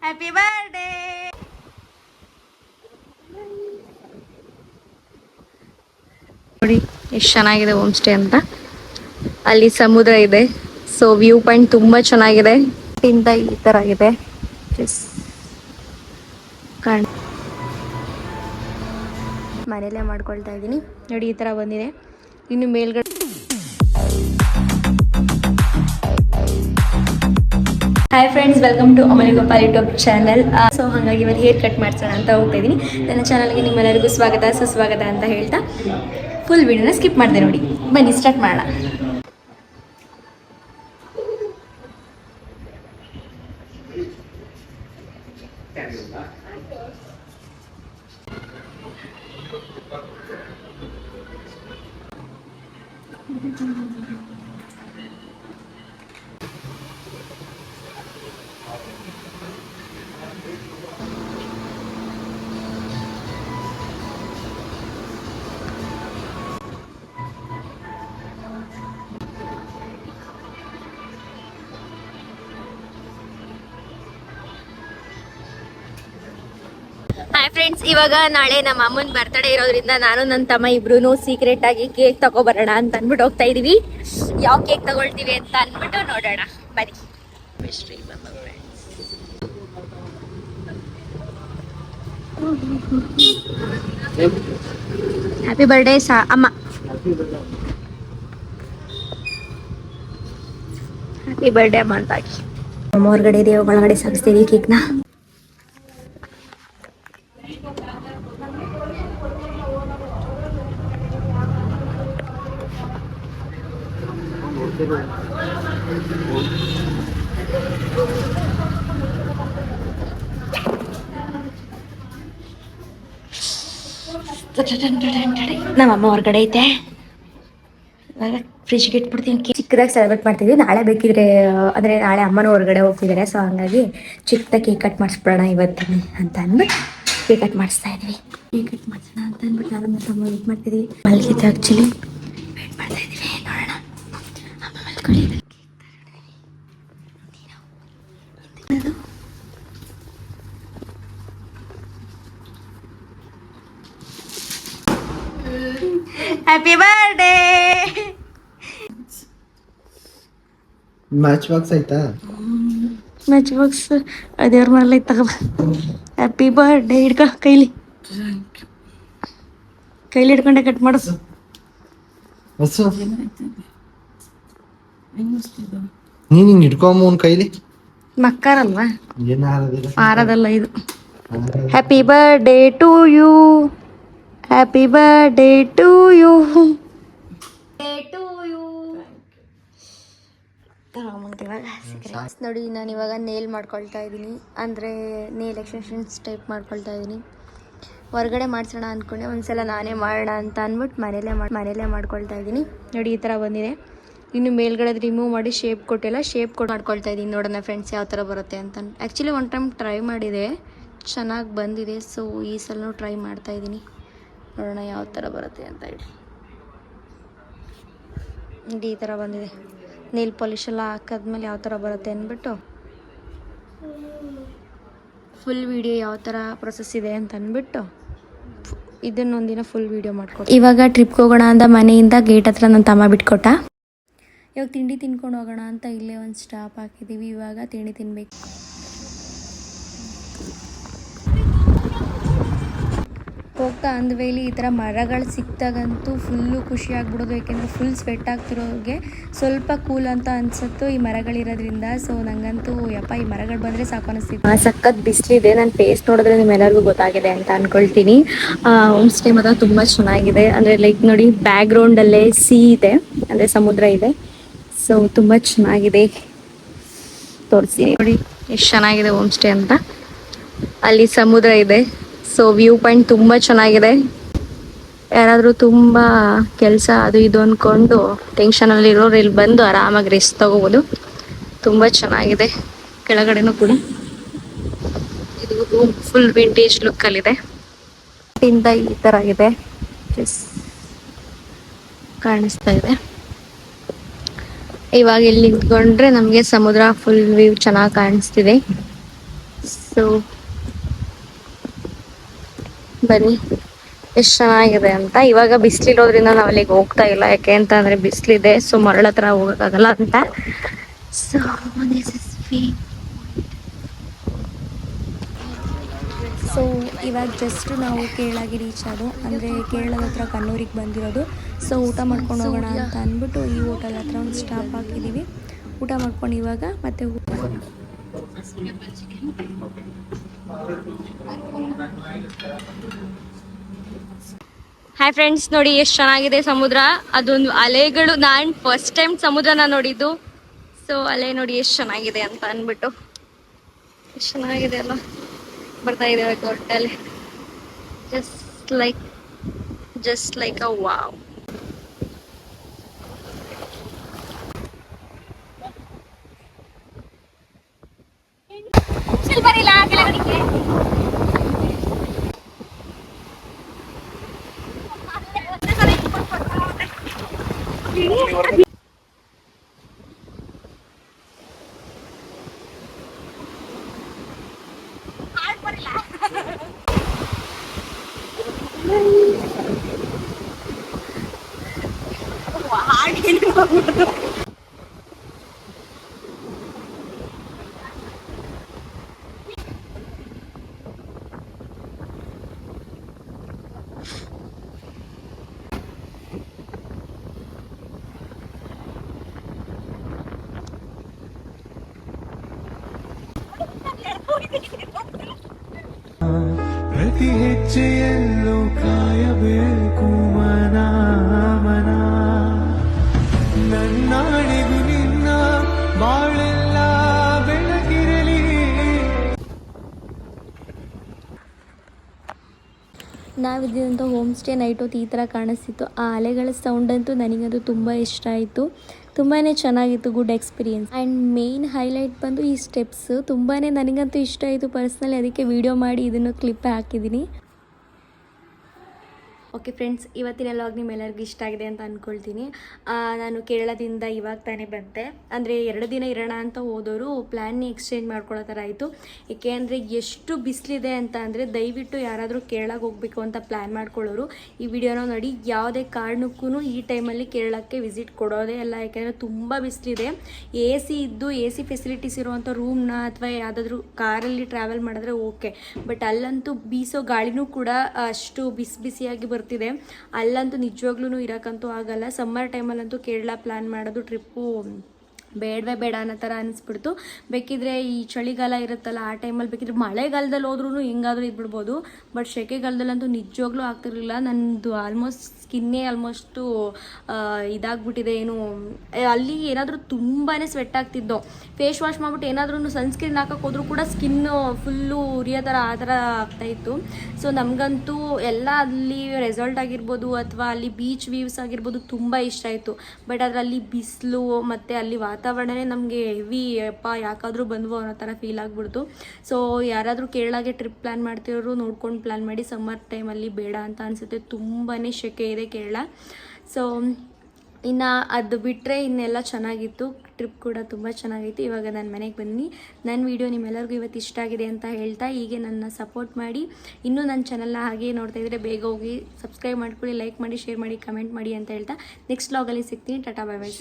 Happy birthday. ನೋಡಿ ಎಷ್ಟು ಚೆನ್ನಾಗಿದೆ ಹೋಮ್ ಸ್ಟೇ ಅಂತ. ಅಲ್ಲಿ ಸಮುದ್ರ ಇದೆ, ಸೊ ವ್ಯೂ ಪಾಯಿಂಟ್ ತುಂಬಾ ಚೆನ್ನಾಗಿದೆ. ಇಂದ ಈ ತರ ಇದೆ, ಮನೇಲೆ ಮಾಡ್ಕೊಳ್ತಾ ಇದ್ದೀನಿ ನೋಡಿ. ಈ ತರ ಬಂದಿದೆ. ಇನ್ನು ಮೇಲ್ಗಡೆ hi friends, welcome to Amali Gopal YouTube channel. So ಹಾಗಾಗಿ ಇವತ್ತು ಹೇರ್ ಕಟ್ ಮಾಡ್ಸೋಣ ಅಂತ ಹೋಗ್ತಾ ಇದ್ದೀನಿ. ನನ್ನ ಚಾನಲ್ಗೆ ನಿಮ್ಮೆಲ್ಲರಿಗೂ ಸ್ವಾಗತ ಸುಸ್ವಾಗತ ಅಂತ ಹೇಳ್ತಾ ಫುಲ್ ವಿಡಿಯೋನ ಸ್ಕಿಪ್ ಮಾಡಿದೆ ನೋಡಿ. ಬನ್ನಿ ಸ್ಟಾರ್ಟ್ ಮಾಡೋಣ. ಹಾಯ್ ಫ್ರೆಂಡ್ಸ್, ಇವಾಗ ನಾಳೆ ನಮ್ಮ ಅಮ್ಮನ ಬರ್ತಡೇ ಇರೋದ್ರಿಂದ ನಾನು ನನ್ನ ತಮ್ಮ ಇಬ್ರು ಸೀಕ್ರೆಟ್ ಆಗಿ ಕೇಕ್ ತಗೋಬರೋಣ ಅಂತ ಅಂದ್ಬಿಟ್ಟು ಹೋಗ್ತಾ ಇದೀವಿ. ಯಾವ ಕೇಕ್ ತಗೊಳ್ತೀವಿ ಅಂತ ಅಂದ್ಬಿಟ್ಟು ನೋಡೋಣ ಬನ್ನಿ. ಹ್ಯಾಪಿ ಬರ್ಡೇ ಅಮ್ಮ. ಹ್ಯಾಪಿ ಬರ್ಡೇ ಅಮ್ಮ ಅಂತ ಹಾಕಿ ಅಮ್ಮ ಹೊರಗಡೆ ಇದೆ, ಒಳಗಡೆ ಸಾಗಿಸ್ತೀವಿ ಕೇಕ್ನ. ನಮ್ಮಮ್ಮ ಹೊರಗಡೆ ಐತೆ, ಫ್ರಿಜ್ಗೆ ಇಟ್ಬಿಡ್ತೀನಿ. ಚಿಕ್ಕದಾಗಿ ಸೆಲೆಬ್ರೇಟ್ ಮಾಡ್ತಿದ್ವಿ. ನಾಳೆ ಬೇಕಿದ್ರೆ ಅಂದರೆ ನಾಳೆ ಅಮ್ಮನೂ ಹೊರಗಡೆ ಹೋಗ್ತಿದ್ದಾರೆ, ಸೊ ಹಂಗಾಗಿ ಚಿಕ್ಕದಾಗಿ ಕೇಕ್ ಕಟ್ ಮಾಡಿಸ್ಬಿಡೋಣ ಇವತ್ತಿನ ಅಂತ ಅಂದ್ಬಿಟ್ಟು ಕೇಕ್ ಕಟ್ ಮಾಡಿಸ್ತಾ ಇದ್ವಿ. ಕೇಕ್ ಕಟ್ ಮಾಡಿಸೋಣ ಅಂತ ಅಂದ್ಬಿಟ್ಟು ನಾನು ತಮ್ಮ ವೇಟ್ ಮಾಡ್ತಿದ್ವಿ. ಮಲಗಿದ್ದು ಆ್ಯಕ್ಚುಲಿ ವೇಟ್ ಮಾಡ್ತಾ ಇದ್ದೀವಿ. ನೋಡೋಣ ಅಮ್ಮ ಮಲ್ಕೊಳ್ಳಿ. Happy birthday. ಮ್ಯಾಚ್ ಬಾಕ್ಸ್ ಆಯ್ತಾ? ಮ್ಯಾಚ್ ಬಾಕ್ಸ್ ಅದೇವ್ರ ಮನೇಲಿ ಐತೆ, ತಗೋ. ಹ್ಯಾಪಿ ಬರ್ಡೇ ಹಿಡ್ಕೊ, ಕೈಲಿ ಹಿಡ್ಕೊಂಡೆ ಕಟ್ ಮಾಡಿಸು. ನೀನ್ ಹಿಂಗ್ ಹಿಡ್ಕೊಂಬ ಒಂದ್ ಕೈಲಿ. ಮಕ್ಕಾರಲ್ವಾ, ಏನ್ ಆರದಲ್ಲ ಇದು. Happy birthday to you, happy birthday to you, ನೋಡಿ. ನಾನು ಇವಾಗ ನೇಲ್ ಮಾಡ್ಕೊಳ್ತಾ ಇದ್ದೀನಿ, ಅಂದರೆ ನೇಲ್ ಎಕ್ಸ್ಟೆನ್ಷನ್ಸ್ ಟೈಪ್ ಮಾಡ್ಕೊಳ್ತಾ ಇದ್ದೀನಿ. ಹೊರಗಡೆ ಮಾಡಿಸೋಣ ಅಂದ್ಕೊಂಡೆ, ಒಂದ್ಸಲ ನಾನೇ ಮಾಡೋಣ ಅಂತ ಅಂದ್ಬಿಟ್ಟು ಮನೇಲೇ ಮಾಡ್ಕೊಳ್ತಾ ಇದ್ದೀನಿ ನೋಡಿ. ಈ ಥರ ಬಂದಿದೆ. ಇನ್ನು ಮೇಲ್ಗಡೆ ರಿಮೂವ್ ಮಾಡಿ ಶೇಪ್ ಕೊಟ್ಟಿಲ್ಲ, ಶೇಪ್ ಕೊಟ್ಟು ಮಾಡ್ಕೊಳ್ತಾ ಇದ್ದೀನಿ. ನೋಡೋಣ ಫ್ರೆಂಡ್ಸ್ ಯಾವ ಥರ ಬರುತ್ತೆ ಅಂತ. ಆ್ಯಕ್ಚುಲಿ ಒನ್ ಟೈಮ್ ಟ್ರೈ ಮಾಡಿದೆ, ಚೆನ್ನಾಗಿ ಬಂದಿದೆ. ಸೊ ಈ ಸಲನೂ ಟ್ರೈ ಮಾಡ್ತಾ ಇದ್ದೀನಿ, ನೋಡೋಣ ಯಾವ ಥರ ಬರುತ್ತೆ ಅಂತ ಹೇಳಿ. ಈ ಥರ ಬಂದಿದೆ. ನೇಲ್ ಪಾಲಿಶ್ ಎಲ್ಲ ಹಾಕಿದ್ಮೇಲೆ ಯಾವ ಥರ ಬರುತ್ತೆ ಅಂದ್ಬಿಟ್ಟು ಫುಲ್ ವಿಡಿಯೋ ಯಾವ ಥರ ಪ್ರೊಸೆಸ್ ಇದೆ ಅಂತ ಅಂದ್ಬಿಟ್ಟು ಇದನ್ನೊಂದಿನ ಫುಲ್ ವಿಡಿಯೋ ಮಾಡ್ಕೊಟ್ಟು. ಇವಾಗ ಟ್ರಿಪ್ಗೆ ಹೋಗೋಣ ಅಂತ ಮನೆಯಿಂದ ಗೇಟ್ ಹತ್ರ ನನ್ನ ತಮ್ಮ ಬಿಟ್ಕೊಟ್ಟ. ಇವಾಗ ತಿಂಡಿ ತಿನ್ಕೊಂಡು ಹೋಗೋಣ ಅಂತ ಇಲ್ಲೇ ಒಂದು ಸ್ಟಾಪ್ ಹಾಕಿದ್ದೀವಿ. ಇವಾಗ ತಿಂಡಿ ತಿನ್ಬೇಕು. ಹೋಗ್ತಾ ಅಂದ್ವೇಲಿ ಈ ಥರ ಮರಗಳು ಸಿಕ್ತಾಗಂತೂ ಫುಲ್ಲು ಖುಷಿ ಆಗ್ಬಿಡೋದು. ಯಾಕೆಂದರೆ ಫುಲ್ ಸ್ವೆಟ್ ಆಗ್ತಿರೋರಿಗೆ ಸ್ವಲ್ಪ ಕೂಲ್ ಅಂತ ಅನ್ಸುತ್ತೋ ಈ ಮರಗಳಿರೋದ್ರಿಂದ. ಸೊ ನಂಗಂತೂ ಯಪ್ಪ ಈ ಮರಗಳು ಬಂದರೆ ಸಾಕು ಅನಿಸ್ತಿತ್ತು. ಸಖತ್ ಬಿಸಿಲಿದೆ. ನನ್ನ ಫೇಸ್ ನೋಡಿದ್ರೆ ನಿಮ್ಮೆಲ್ಲರಿಗೂ ಗೊತ್ತಾಗಿದೆ ಅಂತ ಅಂದ್ಕೊಳ್ತೀನಿ. ಹೋಮ್ ಸ್ಟೇ ಮಾತ್ರ ತುಂಬ ಚೆನ್ನಾಗಿದೆ. ಅಂದರೆ ಲೈಕ್ ನೋಡಿ, ಬ್ಯಾಕ್ ಗ್ರೌಂಡಲ್ಲೇ ಸೀ ಇದೆ, ಅಂದರೆ ಸಮುದ್ರ ಇದೆ. ಸೊ ತುಂಬ ಚೆನ್ನಾಗಿದೆ, ತೋರಿಸಿ ನೋಡಿ ಎಷ್ಟು ಚೆನ್ನಾಗಿದೆ ಹೋಮ್ ಸ್ಟೇ ಅಂತ. ಅಲ್ಲಿ ಸಮುದ್ರ ಇದೆ, ಸೊ ವ್ಯೂ ಪಾಯಿಂಟ್ ತುಂಬ ಚೆನ್ನಾಗಿದೆ. ಯಾರಾದರೂ ತುಂಬ ಕೆಲಸ ಅದು ಇದು ಅಂದ್ಕೊಂಡು ಟೆನ್ಷನಲ್ಲಿ ಇರೋರು ಇಲ್ಲಿ ಬಂದು ಆರಾಮಾಗಿ ರೆಸ್ಟ್ ತಗೋಬೋದು. ತುಂಬ ಚೆನ್ನಾಗಿದೆ. ಕೆಳಗಡೆನೂ ಕೂಡ ಇದು ರೂಮ್ ಫುಲ್ ವಿಂಟೇಜ್ ಲುಕ್ಕಲ್ಲಿದೆ. ಇಂದ ಈ ಥರ ಇದೆ, ಕಾಣಿಸ್ತಾ ಇದೆ. ಇವಾಗ ಇಲ್ಲಿ ನಿಂತ್ಕೊಂಡ್ರೆ ನಮಗೆ ಸಮುದ್ರ ಫುಲ್ ವ್ಯೂ ಚೆನ್ನಾಗಿ ಕಾಣಿಸ್ತಿದೆ. ಸೊ ಬನ್ನಿ ಎಷ್ಟು ಚೆನ್ನಾಗಿದೆ ಅಂತ. ಇವಾಗ ಬಿಸಿಲಿರೋದ್ರಿಂದ ನಾವು ಅಲ್ಲಿಗೆ ಹೋಗ್ತಾ ಇಲ್ಲ, ಯಾಕೆ ಅಂತ ಅಂದರೆ ಬಿಸಿಲಿದೆ. ಸೊ ಮರಳ ಹತ್ರ ಹೋಗೋಕ್ಕಾಗಲ್ಲ ಅಂತ. ಸೊ ದಿಸ್ ಇಸ್ ಸೊ ಇವಾಗ ಜಸ್ಟ್ ನಾವು ಕೇರಳಗೆ ರೀಚ್ ಆದವು, ಅಂದರೆ ಕೇರಳದ ಹತ್ರ ಕಣ್ಣೂರಿಗೆ ಬಂದಿರೋದು. ಸೊ ಊಟ ಮಾಡ್ಕೊಂಡು ಹೋಗೋಣ ಅಂತ ಅಂದ್ಬಿಟ್ಟು ಈ ಹೋಟೆಲ್ ಹತ್ರ ಒಂದು ಸ್ಟಾಪ್ ಹಾಕಿದ್ದೀವಿ. ಊಟ ಮಾಡ್ಕೊಂಡು ಇವಾಗ ಮತ್ತೆ ಹಾಯ್ ಫ್ರೆಂಡ್ಸ್, ನೋಡಿ ಎಷ್ಟು ಚೆನ್ನಾಗಿದೆ ಸಮುದ್ರ. ಅದೊಂದು ಅಲೆಗಳು, ನಾನು ಫಸ್ಟ್ ಟೈಮ್ ಸಮುದ್ರನ ನೋಡಿದ್ದು. ಸೊ ಅಲೆ ನೋಡಿ ಎಷ್ಟು ಚೆನ್ನಾಗಿದೆ ಅಂತ ಅಂದ್ಬಿಟ್ಟು, ಎಷ್ಟು ಚೆನ್ನಾಗಿದೆ ಅಲ್ಲ, ಬರ್ತಾ ಇದೆ hotel. Just like a wow. ಪ್ರತಿ ಹೆಜ್ಜೆಯಲ್ಲೂ ಕಾಯಬೇಕು ಮನ ಮನ, ನನ್ನಾಡಿಗೂ ನಿನ್ನ ಬಾಳೆಲ್ಲ ಬೆಳಗಿರಲಿ. ನಾವಿದ್ದಂಥ ಹೋಮ್ ಸ್ಟೇ ನೈಟ್ ಹೊತ್ತು ಈ ಥರ ಕಾಣಿಸ್ತಿತ್ತು. ಆ ಅಲೆಗಳ ಸೌಂಡ್ ಅಂತೂ ನನಗಂತೂ ತುಂಬ ಇಷ್ಟ ಆಯಿತು. ತುಂಬಾ ಚೆನ್ನಾಗಿತ್ತು, good experience. And main highlight ಬಂದು ಈ ಸ್ಟೆಪ್ಸ್ ತುಂಬಾ ನನಗಂತೂ ಇಷ್ಟ ಆಯಿತು ಪರ್ಸ್ನಲಿ. ಅದಕ್ಕೆ ವಿಡಿಯೋ ಮಾಡಿ ಇದನ್ನು ಕ್ಲಿಪ್ ಹಾಕಿದ್ದೀನಿ. ಓಕೆ ಫ್ರೆಂಡ್ಸ್, ಇವತ್ತಿನ ವ್ಲಾಗ್ ನಿಮ್ಮೆಲ್ಲರಿಗೂ ಇಷ್ಟ ಆಗಿದೆ ಅಂತ ಅಂದ್ಕೊಳ್ತೀನಿ. ನಾನು ಕೇರಳದಿಂದ ಇವಾಗ ತಾನೇ ಬಂದೆ. ಅಂದರೆ 2 ದಿನ ಇರೋಣ ಅಂತ ಹೋದವರು ಪ್ಲ್ಯಾನ್ನೇ ಎಕ್ಸ್ಚೇಂಜ್ ಮಾಡ್ಕೊಳ್ಳೋ ಥರ ಆಯಿತು. ಏಕೆ ಅಂದರೆ ಎಷ್ಟು ಬಿಸಿಲಿದೆ ಅಂತ ಅಂದರೆ ದಯವಿಟ್ಟು ಯಾರಾದರೂ ಕೇರಳಕ್ಕೆ ಹೋಗಬೇಕು ಅಂತ ಪ್ಲ್ಯಾನ್ ಮಾಡ್ಕೊಳ್ಳೋರು ಈ ವಿಡಿಯೋನ ನೋಡಿ. ಯಾವುದೇ ಕಾರಣಕ್ಕೂ ಈ ಟೈಮಲ್ಲಿ ಕೇರಳಕ್ಕೆ ವಿಸಿಟ್ ಕೊಡೋದೇ ಇಲ್ಲ, ಯಾಕೆಂದರೆ ತುಂಬ ಬಿಸಿಲಿದೆ. ಎ ಸಿ ಫೆಸಿಲಿಟೀಸ್ ಇರುವಂಥ ರೂಮ್ನ ಅಥವಾ ಯಾವುದಾದ್ರೂ ಕಾರಲ್ಲಿ ಟ್ರಾವೆಲ್ ಮಾಡಿದ್ರೆ ಓಕೆ, ಬಟ್ ಅಲ್ಲಂತೂ ಬೀಸೋ ಗಾಳಿನೂ ಕೂಡ ಅಷ್ಟು ಬಿಸಿಯಾಗಿ ಬರ್ತಿದೆ. ಅಲ್ಲಂತೂ ನಿಜವಾಗ್ಲೂ ಇರೋಕ್ಕಂತೂ ಆಗಲ್ಲ. ಸಮ್ಮರ್ ಟೈಮಲ್ಲಂತೂ ಕೇರಳ ಪ್ಲ್ಯಾನ್ ಮಾಡೋದು ಟ್ರಿಪ್ಪು ಬೇಡವೇ ಬೇಡ ಅನ್ನೋ ಥರ ಅನಿಸ್ಬಿಡ್ತು. ಬೇಕಿದ್ರೆ ಈ ಚಳಿಗಾಲ ಇರುತ್ತಲ್ಲ ಆ ಟೈಮಲ್ಲಿ ಬೇಕಿದ್ರೆ ಮಳೆಗಾಲದಲ್ಲಿ ಹೋದ್ರೂ ಹೆಂಗಾದರೂ ಇದ್ಬಿಡ್ಬೋದು, ಬಟ್ ಸೆಕೆಗಾಲದಲ್ಲಂತೂ ನಿಜವಾಗ್ಲೂ ಆಗ್ತಿರಲಿಲ್ಲ. ನನ್ನದು ಸ್ಕಿನ್ನೇ ಆಲ್ಮೋಸ್ಟು ಇದಾಗ್ಬಿಟ್ಟಿದೆ. ಏನು ಅಲ್ಲಿ ಏನಾದರೂ ತುಂಬಾ ಸ್ವೆಟ್ ಆಗ್ತಿದ್ದೋ, ಫೇಸ್ ವಾಶ್ ಮಾಡಿಬಿಟ್ಟು ಏನಾದ್ರೂ ಸನ್ಸ್ಕ್ರೀನ್ ಹಾಕೋಕೆ ಹೋದ್ರೂ ಕೂಡ ಸ್ಕಿನ್ನು ಫುಲ್ಲು ಉರಿಯೋ ಥರ ಆ ಥರ ಆಗ್ತಾಯಿತ್ತು. ಸೊ ನಮಗಂತೂ ಎಲ್ಲ ಅಲ್ಲಿ ರೆಸಾರ್ಟ್ ಆಗಿರ್ಬೋದು ಅಥವಾ ಅಲ್ಲಿ ಬೀಚ್ ವ್ಯೂಸ್ ಆಗಿರ್ಬೋದು ತುಂಬ ಇಷ್ಟ ಆಯಿತು. ಬಟ್ ಅದರಲ್ಲಿ ಬಿಸಿಲು ಮತ್ತು ಅಲ್ಲಿ ವಾತಾವರಣನೇ ನಮಗೆ ಹೆವಿ, ಯಾಕಾದರೂ ಬಂದ್ವು ಅನ್ನೋ ಥರ ಫೀಲ್ ಆಗಿಬಿಡ್ತು. ಸೊ ಯಾರಾದರೂ ಕೇರಳಗೆ ಟ್ರಿಪ್ ಪ್ಲ್ಯಾನ್ ಮಾಡ್ತಿರೋರು ನೋಡ್ಕೊಂಡು ಪ್ಲ್ಯಾನ್ ಮಾಡಿ. ಸಮ್ಮರ್ ಟೈಮಲ್ಲಿ ಬೇಡ ಅಂತ ಅನಿಸುತ್ತೆ, ತುಂಬಾ ಸೆಕೆ ಇದೆ ಕೇರಳ. ಸೊ ಇನ್ನು ಅದು ಬಿಟ್ಟರೆ ಇನ್ನೆಲ್ಲ ಚೆನ್ನಾಗಿತ್ತು. ಟ್ರಿಪ್ ಕೂಡ ತುಂಬ ಚೆನ್ನಾಗಿತ್ತು. ಇವಾಗ ನಾನು ಮನೆಗೆ ಬನ್ನಿ. ನನ್ನ ವಿಡಿಯೋ ನಿಮ್ಮೆಲ್ಲರಿಗೂ ಇವತ್ತು ಇಷ್ಟ ಆಗಿದೆ ಅಂತ ಹೇಳ್ತಾ, ಹೀಗೆ ನನ್ನ ಸಪೋರ್ಟ್ ಮಾಡಿ. ಇನ್ನೂ ನನ್ನ ಚಾನಲ್ನ ಹಾಗೆ ನೋಡ್ತಾ ಇದ್ದರೆ ಬೇಗ ಹೋಗಿ ಸಬ್ಸ್ಕ್ರೈಬ್ ಮಾಡ್ಕೊಳ್ಳಿ, ಲೈಕ್ ಮಾಡಿ, ಶೇರ್ ಮಾಡಿ, ಕಮೆಂಟ್ ಮಾಡಿ ಅಂತ ಹೇಳ್ತಾ ನೆಕ್ಸ್ಟ್ ವ್ಲಾಗಲ್ಲಿ ಸಿಗ್ತೀನಿ. Tata, bye bye.